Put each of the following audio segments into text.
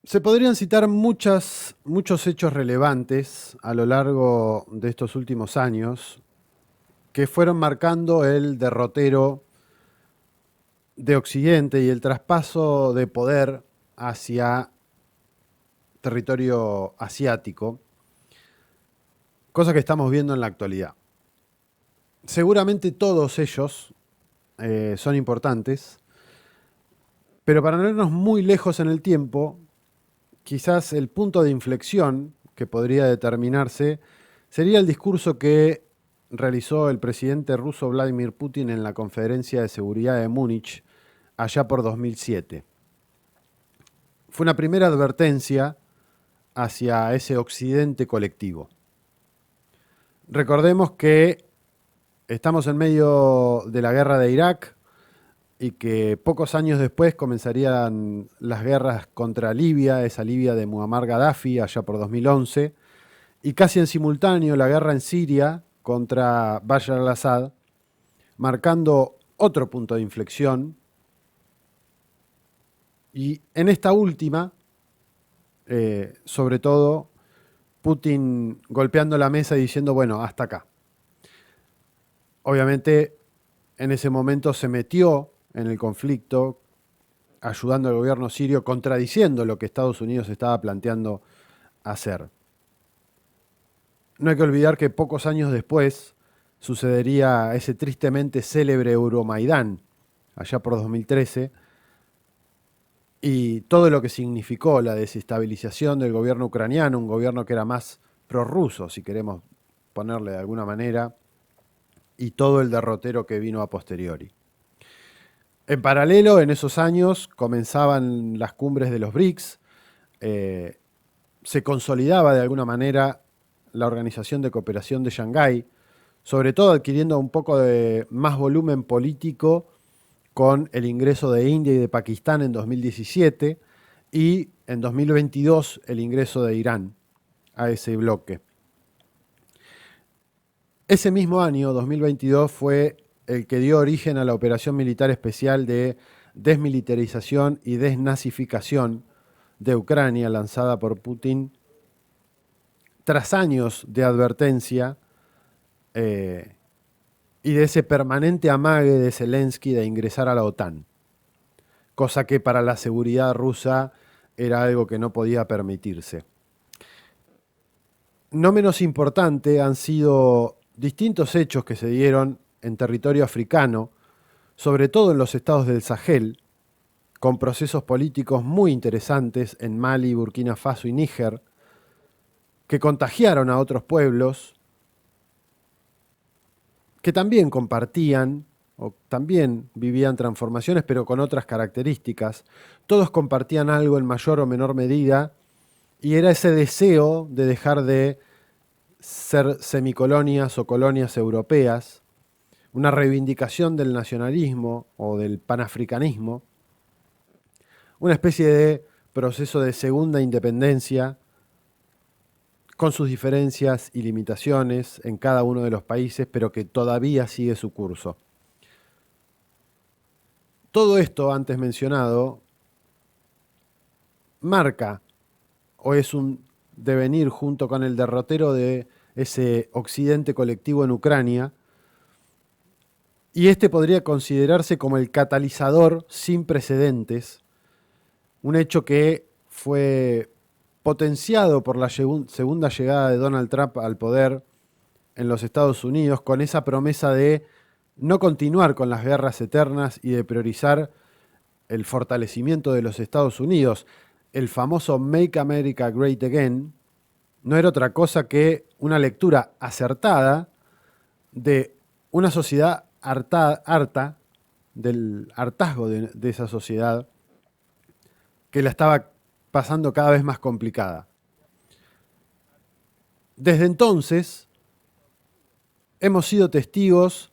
Se podrían citar muchos hechos relevantes a lo largo de estos últimos años que fueron marcando el derrotero de Occidente y el traspaso de poder hacia territorio asiático, cosa que estamos viendo en la actualidad. Seguramente todos ellos son importantes, pero para no irnos muy lejos en el tiempo, quizás el punto de inflexión que podría determinarse sería el discurso que realizó el presidente ruso Vladimir Putin en la Conferencia de Seguridad de Múnich allá por 2007. Fue una primera advertencia hacia ese occidente colectivo. Recordemos que estamos en medio de la guerra de Irak y que pocos años después comenzarían las guerras contra Libia, esa Libia de Muammar Gaddafi allá por 2011, y casi en simultáneo la guerra en Siria contra Bashar al-Assad, marcando otro punto de inflexión. Y en esta última, sobre todo, Putin golpeando la mesa y diciendo, bueno, hasta acá. Obviamente, en ese momento se metió en el conflicto, ayudando al gobierno sirio, contradiciendo lo que Estados Unidos estaba planteando hacer. No hay que olvidar que pocos años después sucedería ese tristemente célebre Euromaidán, allá por 2013, y todo lo que significó la desestabilización del gobierno ucraniano, un gobierno que era más prorruso, si queremos ponerle de alguna manera, y todo el derrotero que vino a posteriori. En paralelo, en esos años comenzaban las cumbres de los BRICS, eh, se consolidaba de alguna manera la Organización de Cooperación de Shanghái, sobre todo adquiriendo un poco de más volumen político con el ingreso de India y de Pakistán en 2017 y en 2022 el ingreso de Irán a ese bloque. Ese mismo año, 2022, fue el que dio origen a la operación militar especial de desmilitarización y desnazificación de Ucrania lanzada por Putin tras años de advertencia eh, y de ese permanente amague de Zelensky de ingresar a la OTAN, cosa que para la seguridad rusa era algo que no podía permitirse. No menos importante han sido distintos hechos que se dieron en territorio africano, sobre todo en los estados del Sahel, con procesos políticos muy interesantes en Mali, Burkina Faso y Níger, que contagiaron a otros pueblos que también compartían o también vivían transformaciones, pero con otras características. Todos compartían algo en mayor o menor medida, y era ese deseo de dejar de ser semicolonias o colonias europeas, una reivindicación del nacionalismo o del panafricanismo, una especie de proceso de segunda independencia con sus diferencias y limitaciones en cada uno de los países, pero que todavía sigue su curso. Todo esto antes mencionado marca o es un devenir junto con el derrotero de ese occidente colectivo en Ucrania, y este podría considerarse como el catalizador sin precedentes, un hecho que fue potenciado por la segunda llegada de Donald Trump al poder en los Estados Unidos, con esa promesa de no continuar con las guerras eternas y de priorizar el fortalecimiento de los Estados Unidos. El famoso Make America Great Again no era otra cosa que una lectura acertada de una sociedad harta, del hartazgo de esa sociedad que la estaba pasando cada vez más complicada. Desde entonces hemos sido testigos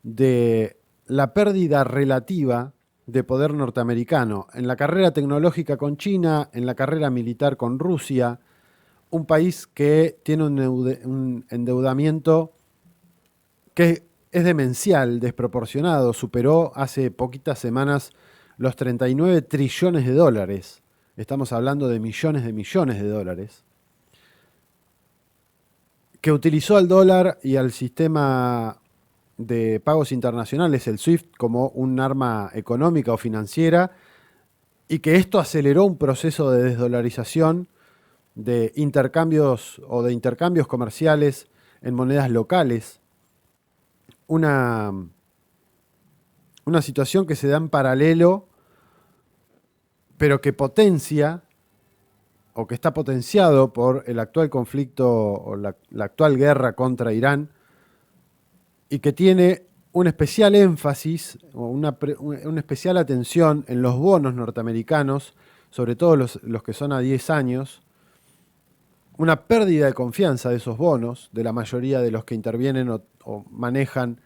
de la pérdida relativa de poder norteamericano en la carrera tecnológica con China, en la carrera militar con Rusia, un país que tiene un endeudamiento que es demencial, desproporcionado, superó hace poquitas semanas los 39 trillones de dólares estamos hablando de millones de dólares, que utilizó al dólar y al sistema de pagos internacionales, el SWIFT, como un arma económica o financiera, y que esto aceleró un proceso de desdolarización de intercambios o de intercambios comerciales en monedas locales. Una, una situación que se da en paralelo, pero que potencia o que está potenciado por el actual conflicto o la actual guerra contra Irán, y que tiene un especial énfasis o una especial atención en los bonos norteamericanos, sobre todo los que son a 10 años, una pérdida de confianza de esos bonos, de la mayoría de los que intervienen o manejan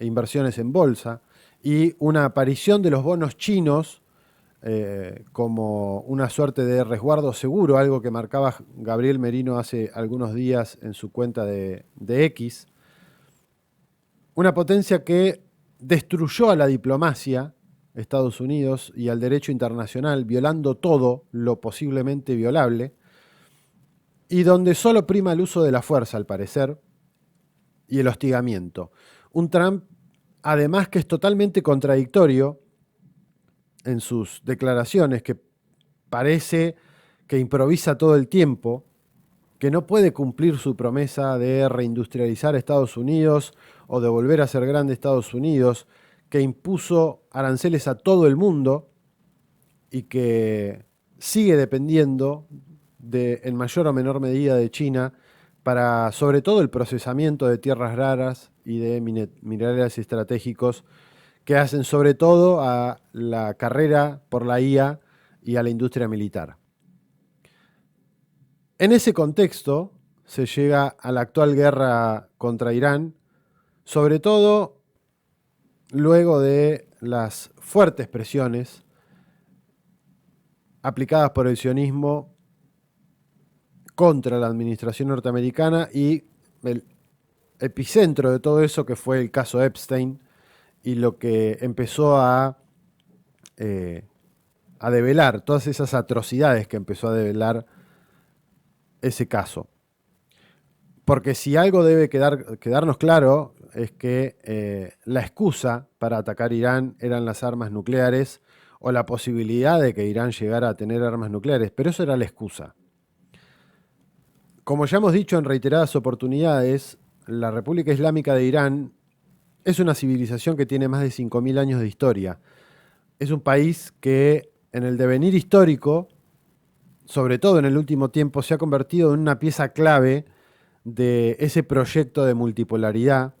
inversiones en bolsa, y una aparición de los bonos chinos como una suerte de resguardo seguro, algo que marcaba Gabriel Merino hace algunos días en su cuenta de X. Una potencia que destruyó a la diplomacia, Estados Unidos, y al derecho internacional, violando todo lo posiblemente violable, y donde solo prima el uso de la fuerza, al parecer, y el hostigamiento. Un Trump, además, que es totalmente contradictorio en sus declaraciones, que parece que improvisa todo el tiempo, que no puede cumplir su promesa de reindustrializar Estados Unidos o de volver a ser grande Estados Unidos, que impuso aranceles a todo el mundo y que sigue dependiendo en mayor o menor medida de China para, sobre todo, el procesamiento de tierras raras y de minerales estratégicos que hacen sobre todo a la carrera por la IA y a la industria militar. En ese contexto se llega a la actual guerra contra Irán, sobre todo luego de las fuertes presiones aplicadas por el sionismo contra la administración norteamericana y el epicentro de todo eso que fue el caso Epstein y lo que empezó a develar, todas esas atrocidades que empezó a develar ese caso. Porque si algo debe quedarnos claro es que la excusa para atacar Irán eran las armas nucleares o la posibilidad de que Irán llegara a tener armas nucleares, pero eso era la excusa. Como ya hemos dicho en reiteradas oportunidades, la República Islámica de Irán es una civilización que tiene más de 5.000 años de historia. Es un país que en el devenir histórico, sobre todo en el último tiempo, se ha convertido en una pieza clave de ese proyecto de multipolaridad,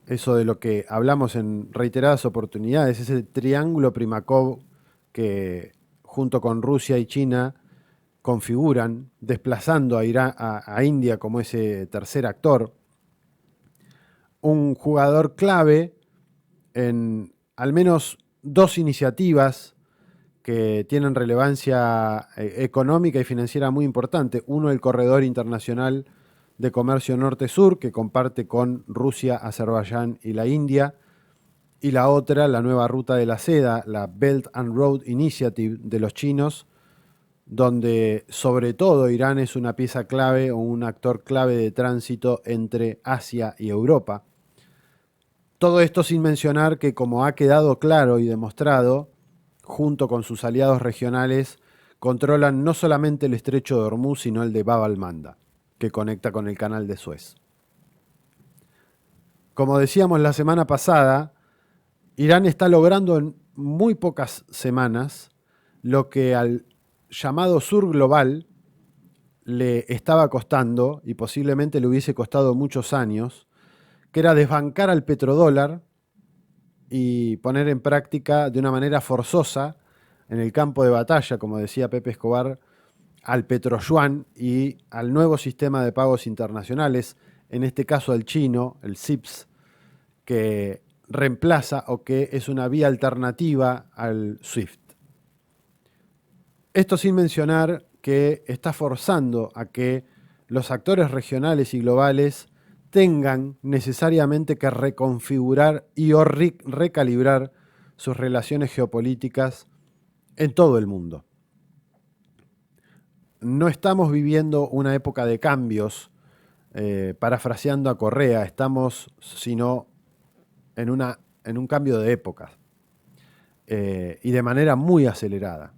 eso de lo que hablamos en reiteradas oportunidades, ese triángulo Primakov que junto con Rusia y China configuran, desplazando a India como ese tercer actor, un jugador clave en al menos dos iniciativas que tienen relevancia económica y financiera muy importante. Uno, el Corredor Internacional de Comercio Norte-Sur, que comparte con Rusia, Azerbaiyán y la India, y la otra, la nueva ruta de la seda, la Belt and Road Initiative de los chinos, donde sobre todo Irán es una pieza clave o un actor clave de tránsito entre Asia y Europa. Todo esto sin mencionar que, como ha quedado claro y demostrado, junto con sus aliados regionales, controlan no solamente el estrecho de Hormuz, sino el de Bab al-Manda, que conecta con el canal de Suez. Como decíamos la semana pasada, Irán está logrando en muy pocas semanas lo que al llamado sur global le estaba costando, y posiblemente le hubiese costado muchos años, que era desbancar al petrodólar y poner en práctica de una manera forzosa en el campo de batalla, como decía Pepe Escobar, al petroyuan y al nuevo sistema de pagos internacionales, en este caso al chino, el CIPS, que reemplaza o que es una vía alternativa al SWIFT. Esto sin mencionar que está forzando a que los actores regionales y globales tengan necesariamente que reconfigurar y o recalibrar sus relaciones geopolíticas en todo el mundo. no estamos viviendo una época de cambios, parafraseando a Correa, estamos sino en un cambio de época y de manera muy acelerada.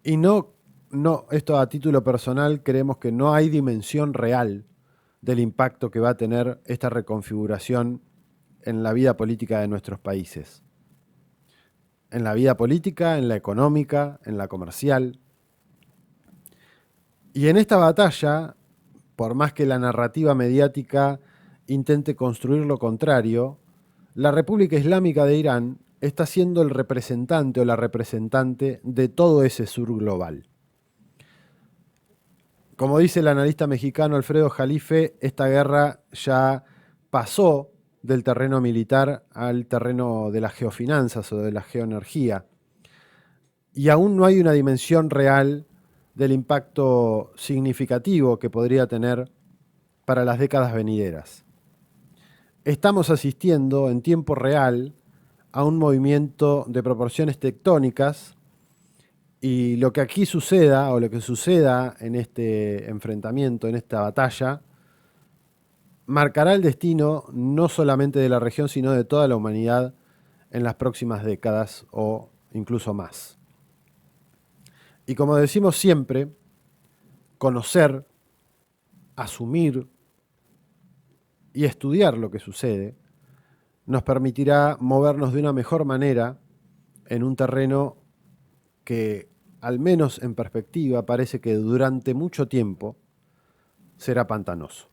Y esto a título personal, creemos que no hay dimensión real del impacto que va a tener esta reconfiguración en la vida política de nuestros países. En la vida política, en la económica, en la comercial. Y en esta batalla, por más que la narrativa mediática intente construir lo contrario, la República Islámica de Irán está siendo el representante o la representante de todo ese sur global. Como dice el analista mexicano Alfredo Jalife, esta guerra ya pasó del terreno militar al terreno de las geofinanzas o de la geoenergía. Y aún no hay una dimensión real del impacto significativo que podría tener para las décadas venideras. Estamos asistiendo en tiempo real a un movimiento de proporciones tectónicas y lo que aquí suceda o lo que suceda en este enfrentamiento, en esta batalla, marcará el destino no solamente de la región, sino de toda la humanidad en las próximas décadas o incluso más. Y como decimos siempre, conocer, asumir y estudiar lo que sucede nos permitirá movernos de una mejor manera en un terreno que, al menos en perspectiva, parece que durante mucho tiempo será pantanoso.